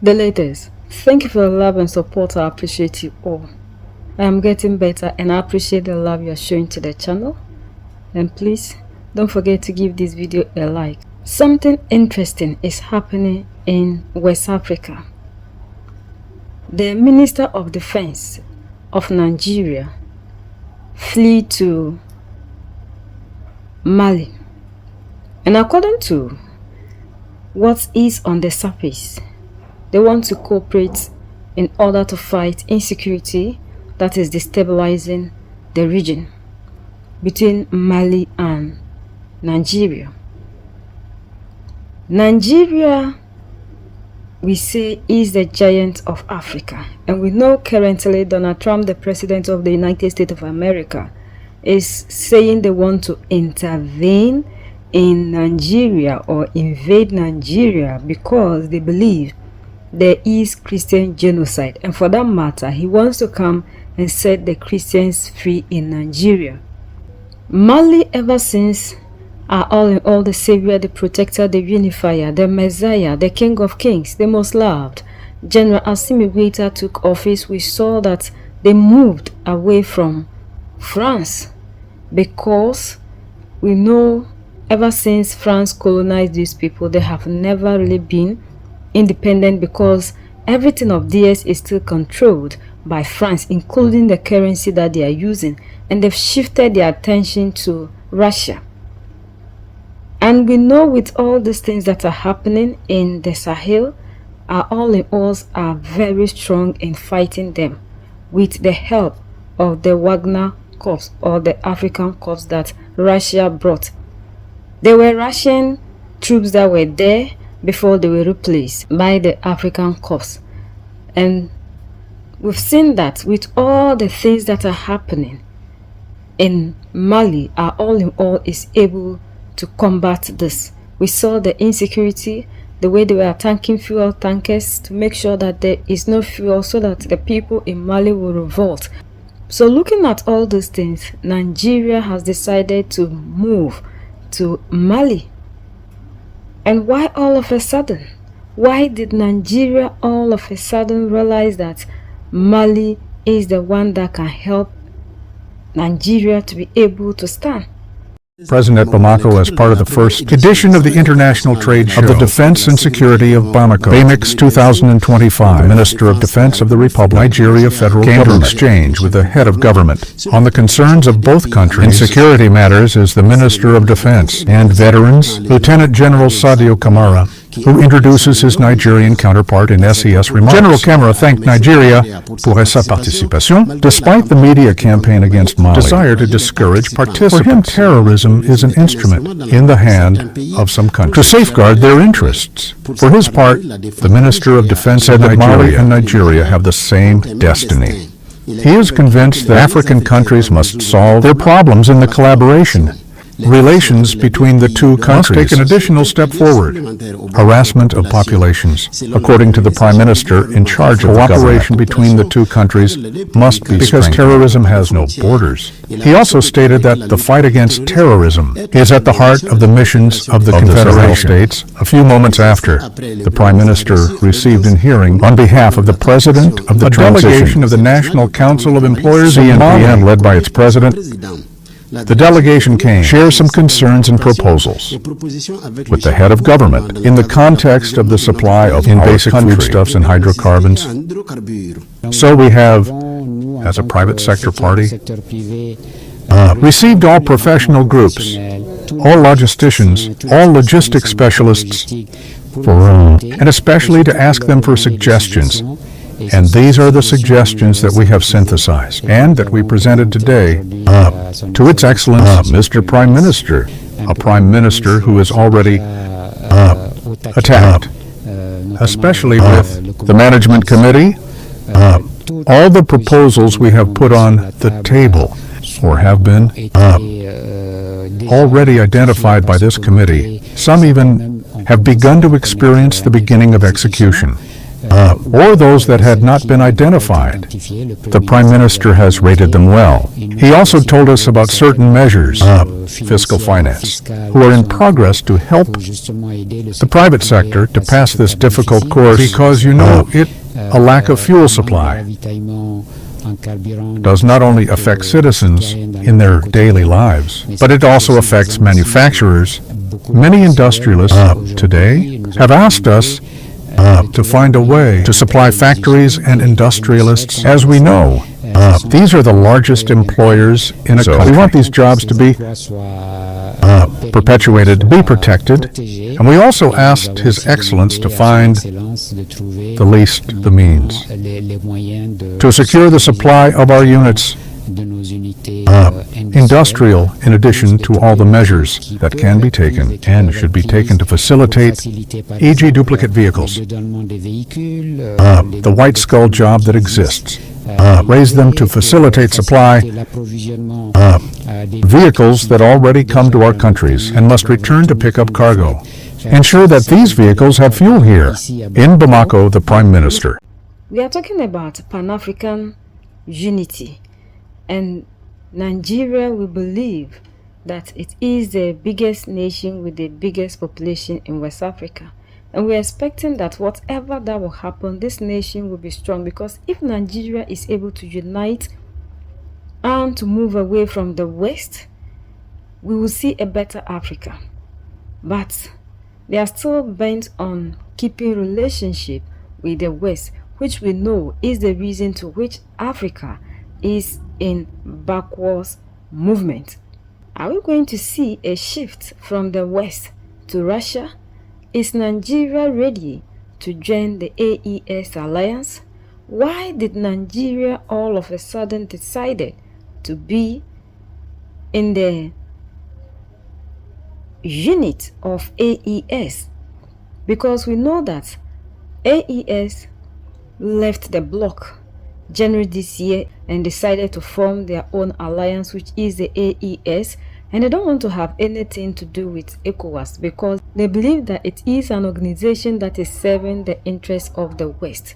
The latest. Thank you for the love and support. I appreciate you all. I am getting better and I appreciate the love you are showing to the channel. And please don't forget to give this video a like. Something interesting is happening in West Africa. The Minister of Defense of Nigeria flee to Mali, and according to what is on the surface, they want to cooperate in order to fight insecurity that is destabilizing the region between Mali and Nigeria. Nigeria, we say, is the giant of Africa, and we know currently Donald Trump, the president of the United States of America, is saying they want to intervene in Nigeria or invade Nigeria because they believe there is Christian genocide, and for that matter he wants to come and set the Christians free in Nigeria. Mali ever since are all in all the savior, the protector, the unifier, the messiah, the king of kings, the most loved. General Assimi Goïta took office. We saw that they moved away from France because we know ever since France colonized these people, they have never really been independent because everything of theirs is still controlled by France, including the currency that they are using, and they've shifted their attention to Russia. And we know with all these things that are happening in the Sahel, our all in alls are very strong in fighting them with the help of the Wagner Corps or the African Corps that Russia brought. There were Russian troops that were there before they were replaced by the African Corps. And we've seen that with all the things that are happening in Mali, our all in all is able to combat this. We saw the insecurity, the way they were attacking fuel tankers to make sure that there is no fuel so that the people in Mali will revolt. So looking at all those things, Nigeria has decided to move to Mali. And why all of a sudden? Why did Nigeria all of a sudden realize that Mali is the one that can help Nigeria to be able to stand? Present at Bamako as part of the first edition of the International Trade Show of the Defense and Security of Bamako, BAMIX 2025. The Minister of Defense of the Republic of Nigeria Federal came to exchange with the head of government on the concerns of both countries. In security matters is the Minister of Defense and Veterans, Lieutenant General Sadio Kamara, who introduces his Nigerian counterpart in SES remarks. General Kamara thanked Nigeria pour sa participation, despite the media campaign against Mali, desire to discourage participants. For him, terrorism is an instrument in the hand of some countries to safeguard their interests. For his part, the Minister of Defense said that Mali and Nigeria have the same destiny. He is convinced that African countries must solve their problems in the collaboration. Relations between the two countries must take an additional step forward. Harassment of populations, according to the Prime Minister in charge of cooperation between the two countries, must be because terrorism has no borders. He also stated that the fight against terrorism is at the heart of the missions of the Confederation States. A few moments after, the Prime Minister received in hearing on behalf of the President of the delegation of the National Council of Employers CNPN, led by its President. The delegation came to share some concerns and proposals with the head of government in the context of the supply of basic foodstuffs and hydrocarbons. So we have, as a private sector party, received all professional groups, all logisticians, all logistics specialists, and especially to ask them for suggestions. And these are the suggestions that we have synthesized and that we presented today to Its Excellency, Mr. Prime Minister, a Prime Minister who is already attacked, especially with the Management Committee. All the proposals we have put on the table or have been already identified by this committee. Some even have begun to experience the beginning of execution. or those that had not been identified. The Prime Minister has rated them well. He also told us about certain measures, fiscal finance, who are in progress to help the private sector to pass this difficult course because, a lack of fuel supply does not only affect citizens in their daily lives, but it also affects manufacturers. Many industrialists today have asked us to find a way to supply factories and industrialists. As we know, these are the largest employers in a country. We want these jobs to be perpetuated, to be protected, and we also asked His Excellence to find the least the means to secure the supply of our units, industrial, in addition to all the measures that can be taken and should be taken to facilitate, e.g. duplicate vehicles, the white skull job that exists, raise them to facilitate supply, vehicles that already come to our countries and must return to pick up cargo. Ensure that these vehicles have fuel here. In Bamako, the Prime Minister. We are talking about Pan-African unity, and Nigeria, we believe that it is the biggest nation with the biggest population in West Africa. And we're expecting that whatever that will happen, this nation will be strong, because if Nigeria is able to unite and to move away from the West, we will see a better Africa. But they are still bent on keeping relationship with the West, which we know is the reason to which Africa is in backwards movement. Are we going to see a shift from the West to Russia? Is Nigeria ready to join the AES alliance? Why did Nigeria all of a sudden decided to be in the unit of AES? Because we know that AES left the bloc January this year and decided to form their own alliance, which is the AES, and they don't want to have anything to do with Ecowas because they believe that it is an organization that is serving the interests of the West.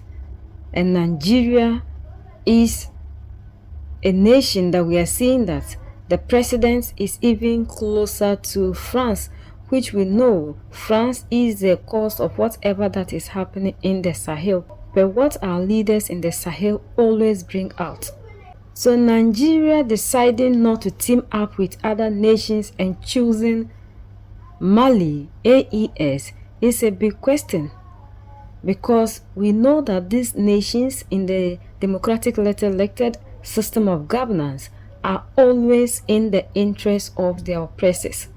And Nigeria is a nation that we are seeing that the president is even closer to France, which we know France is the cause of whatever that is happening in the Sahel, but what our leaders in the Sahel always bring out. So Nigeria deciding not to team up with other nations and choosing Mali, AES, is a big question, because we know that these nations in the democratically elected system of governance are always in the interest of their oppressors.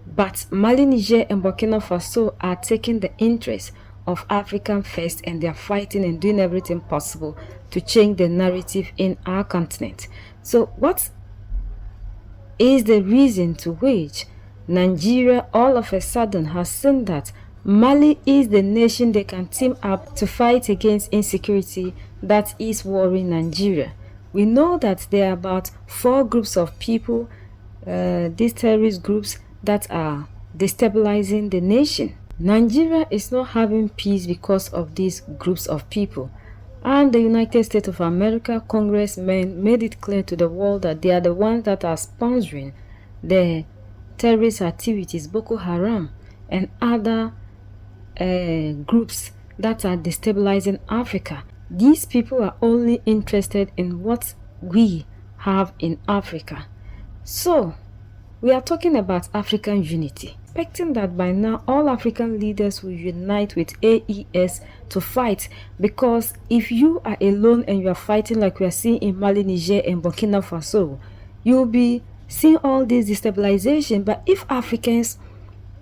But Mali, Niger, and Burkina Faso are taking the interest of African first, and they are fighting and doing everything possible to change the narrative in our continent. So what is the reason to which Nigeria all of a sudden has seen that Mali is the nation they can team up to fight against insecurity that is worrying Nigeria? We know that there are about 4 groups of people, these terrorist groups, that are destabilizing the nation. Nigeria is not having peace because of these groups of people. And the United States of America congressmen made it clear to the world that they are the ones that are sponsoring the terrorist activities, Boko Haram and other groups that are destabilizing Africa. These people are only interested in what we have in Africa. So we are talking about African unity, expecting that by now all African leaders will unite with AES to fight, because if you are alone and you are fighting like we are seeing in Mali, Niger, and Burkina Faso, you'll be seeing all this destabilization. But if Africans,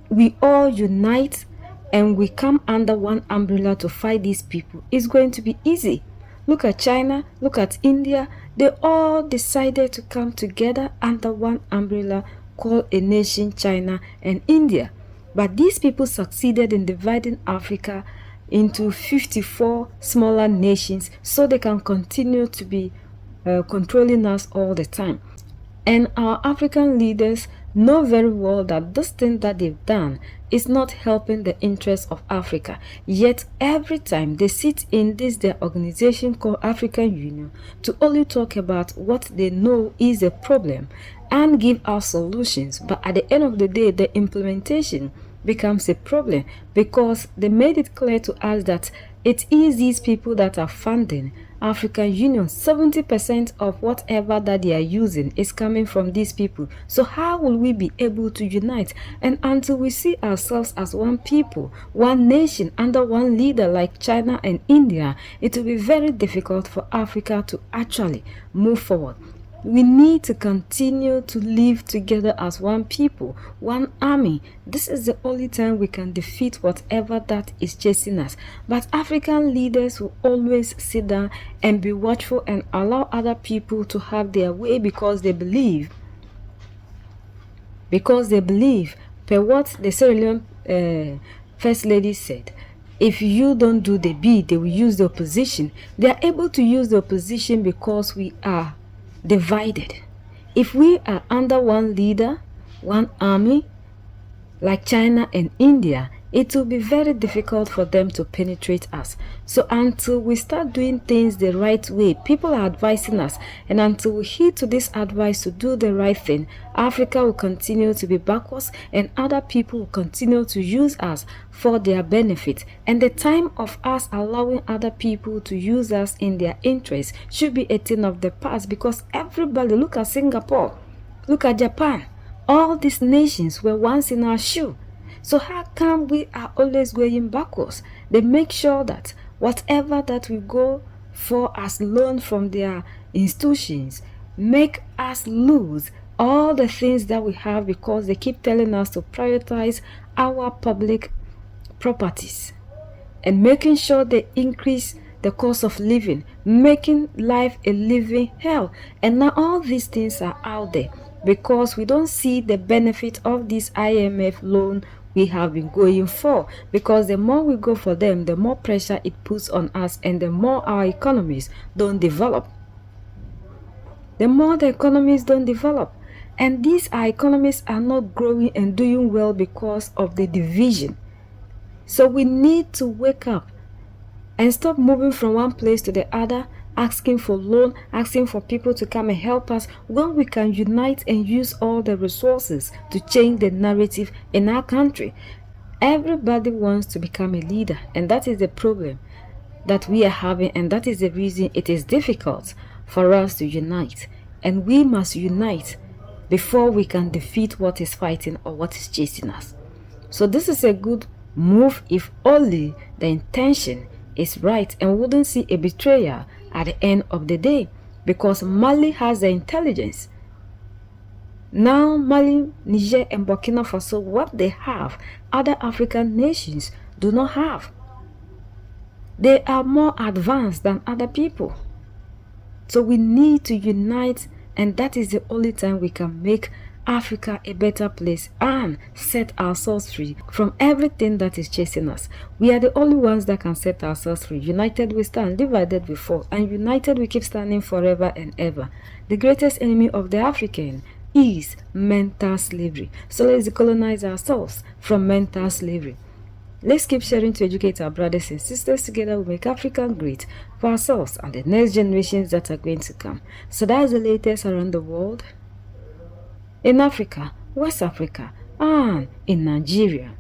we all unite and we come under one umbrella to fight these people, it's going to be easy. Look at China, look at India. They all decided to come together under one umbrella called a nation, China and India. But these people succeeded in dividing Africa into 54 smaller nations so they can continue to be controlling us all the time. And our African leaders know very well that this thing that they've done is not helping the interests of Africa. Yet every time they sit in this their organization called African Union to only talk about what they know is a problem and give us solutions, but at the end of the day the implementation becomes a problem, because they made it clear to us that it is these people that are funding African Union. 70% of whatever that they are using is coming from these people. So how will we be able to unite? And until we see ourselves as one people, one nation, under one leader like China and India, it will be very difficult for Africa to actually move forward. We need to continue to live together as one people, one army. This is the only time we can defeat whatever that is chasing us. But African leaders will always sit down and be watchful and allow other people to have their way, because they believe per what the Sierra Leone First Lady said, if you don't do the B, they will use the opposition. They are able to use the opposition because we are divided. If we are under one leader, one army, like China and India, it will be very difficult for them to penetrate us. So until we start doing things the right way, people are advising us, and until we heed to this advice to do the right thing, Africa will continue to be backwards, and other people will continue to use us for their benefit. And the time of us allowing other people to use us in their interest should be a thing of the past, because everybody, look at Singapore, look at Japan, all these nations were once in our shoe. So how come we are always going backwards? They make sure that whatever that we go for as loan from their institutions make us lose all the things that we have, because they keep telling us to prioritize our public properties and making sure they increase the cost of living, making life a living hell. And now all these things are out there because we don't see the benefit of this IMF loan we have been going for, because the more we go for them, the more pressure it puts on us, and the more our economies don't develop. The more the economies don't develop, and these our economies are not growing and doing well because of the division. So we need to wake up and stop moving from one place to the other, asking for loan, asking for people to come and help us, when we can unite and use all the resources to change the narrative in our country. Everybody wants to become a leader, and that is the problem that we are having, and that is the reason it is difficult for us to unite. And we must unite before we can defeat what is fighting or what is chasing us. So this is a good move if only the intention is right, and wouldn't see a betrayal at the end of the day, because Mali has the intelligence. Now Mali, Niger and Burkina Faso, what they have, other African nations do not have. They are more advanced than other people. So we need to unite, and that is the only time we can make Africa a better place and set ourselves free from everything that is chasing us. We are the only ones that can set ourselves free. United we stand, divided we fall, and united we keep standing forever and ever. The greatest enemy of the African is mental slavery. So let's decolonize ourselves from mental slavery. Let's keep sharing to educate our brothers and sisters. Together we make Africa great for ourselves and the next generations that are going to come. So that's the latest around the world, in Africa, West Africa, and in Nigeria.